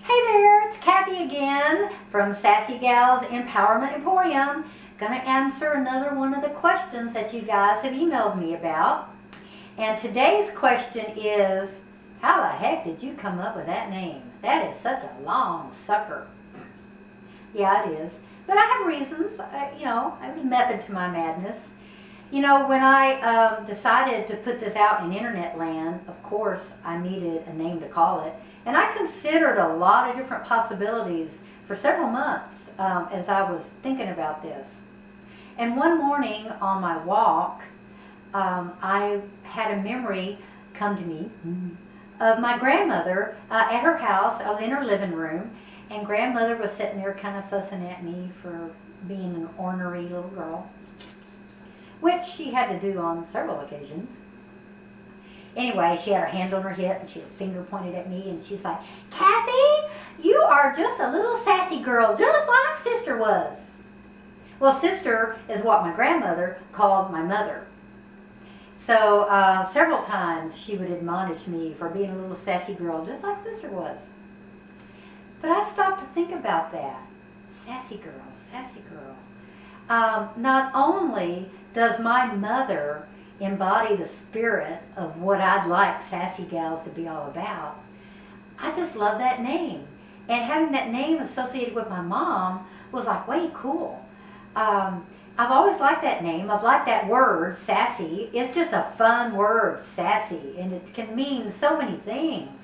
Hey there, it's Kathy again from Sassy Gals Empowerment Emporium. Gonna answer another one of the questions that you guys have emailed me about. And today's question is, how the heck did you come up with that name? That is such a long sucker. Yeah, it is. But I have reasons, I have a method to my madness. You know, when I decided to put this out in internet land, of course, I needed a name to call it. And I considered a lot of different possibilities for several months as I was thinking about this. And one morning on my walk, I had a memory come to me of my grandmother at her house. I was in her living room, and grandmother was sitting there kind of fussing at me for being an ornery little girl, which she had to do on several occasions. Anyway, she had her hand on her hip and she had her finger pointed at me, and she's like, "Kathy, you are just a little sassy girl, just like sister was." Well, sister is what my grandmother called my mother. So several times she would admonish me for being a little sassy girl, just like sister was. But I stopped to think about that. Sassy girl, sassy girl. Not only does my mother embody the spirit of what I'd like Sassy Gals to be all about, I just love that name. And having that name associated with my mom was like way cool. I've always liked that name. I've liked that word, sassy. It's just a fun word, sassy, and it can mean so many things.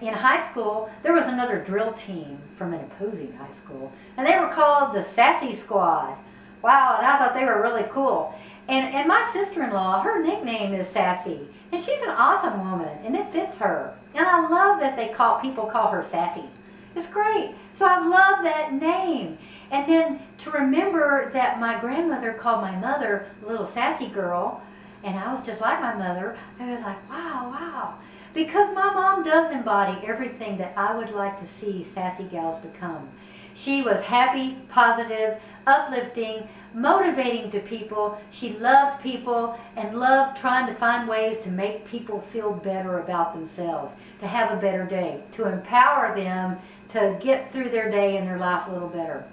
In high school, there was another drill team from an opposing high school, and they were called the Sassy Squad. Wow, and I thought they were really cool. And my sister-in-law, her nickname is Sassy, and she's an awesome woman, and it fits her. And I love that people call her Sassy. It's great. So I love that name. And then to remember that my grandmother called my mother Little Sassy Girl, and I was just like my mother, I was like, wow, wow. Because my mom does embody everything that I would like to see Sassy Gals become. She was happy, positive, uplifting, motivating to people. She loved people and loved trying to find ways to make people feel better about themselves, to have a better day, to empower them to get through their day and their life a little better.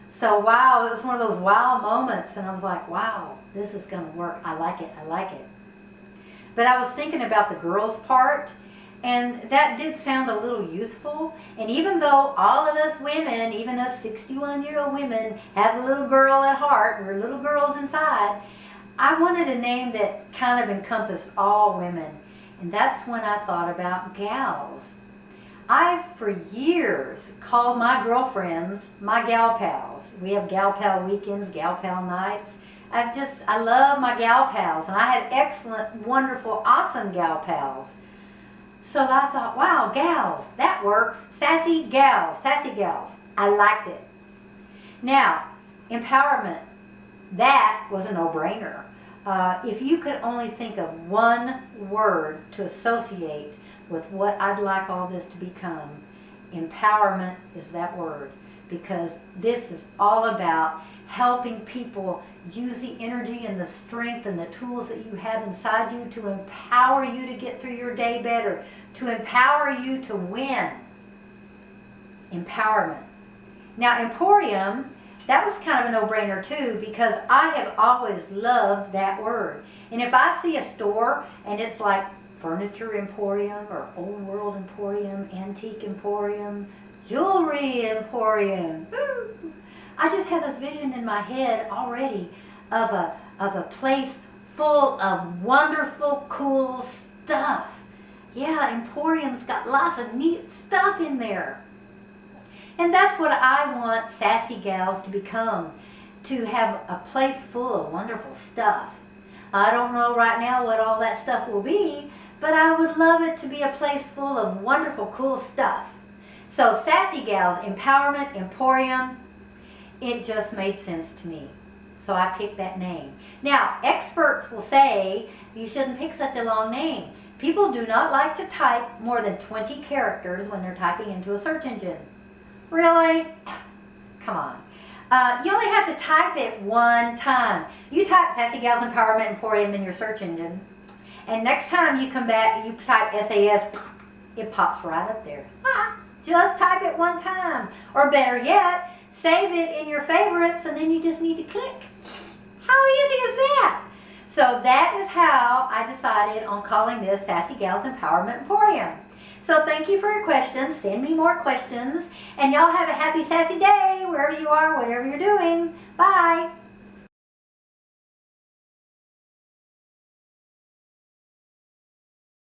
So wow, it was one of those wow moments, and I was like, wow, this is going to work. I like it, I like it. But I was thinking about the girls part, and that did sound a little youthful. And even though all of us women, even us 61-year-old women, have a little girl at heart, we're little girls inside, I wanted a name that kind of encompassed all women. And that's when I thought about gals. I, for years, called my girlfriends my gal pals. We have gal pal weekends, gal pal nights. I love my gal pals, and I have excellent, wonderful, awesome gal pals. So I thought, wow, gals, that works. Sassy Gals, Sassy Gals. I liked it. Now, empowerment, that was a no-brainer. If you could only think of one word to associate with what I'd like all this to become, empowerment is that word. Because this is all about helping people use the energy and the strength and the tools that you have inside you to empower you to get through your day better, to empower you to win. Empowerment. Now, Emporium, that was kind of a no-brainer too, because I have always loved that word. And if I see a store and it's like Furniture Emporium or Old World Emporium, Antique Emporium, Jewelry Emporium, woo, I just have this vision in my head already of a place full of wonderful, cool stuff. Yeah, Emporium's got lots of neat stuff in there. And that's what I want Sassy Gals to become, to have a place full of wonderful stuff. I don't know right now what all that stuff will be, but I would love it to be a place full of wonderful, cool stuff. So Sassy Gals Empowerment Emporium, it just made sense to me. So I picked that name. Now, experts will say you shouldn't pick such a long name. People do not like to type more than 20 characters when they're typing into a search engine. Really? Come on. You only have to type it one time. You type Sassy Gals Empowerment Emporium in your search engine, and next time you come back, you type SAS, it pops right up there. Just type it one time. Or better yet, save it in your favorites and then you just need to click. How easy is that? So that is how I decided on calling this Sassy Gals Empowerment Emporium. So thank you for your questions. Send me more questions. And y'all have a happy sassy day wherever you are, whatever you're doing. Bye.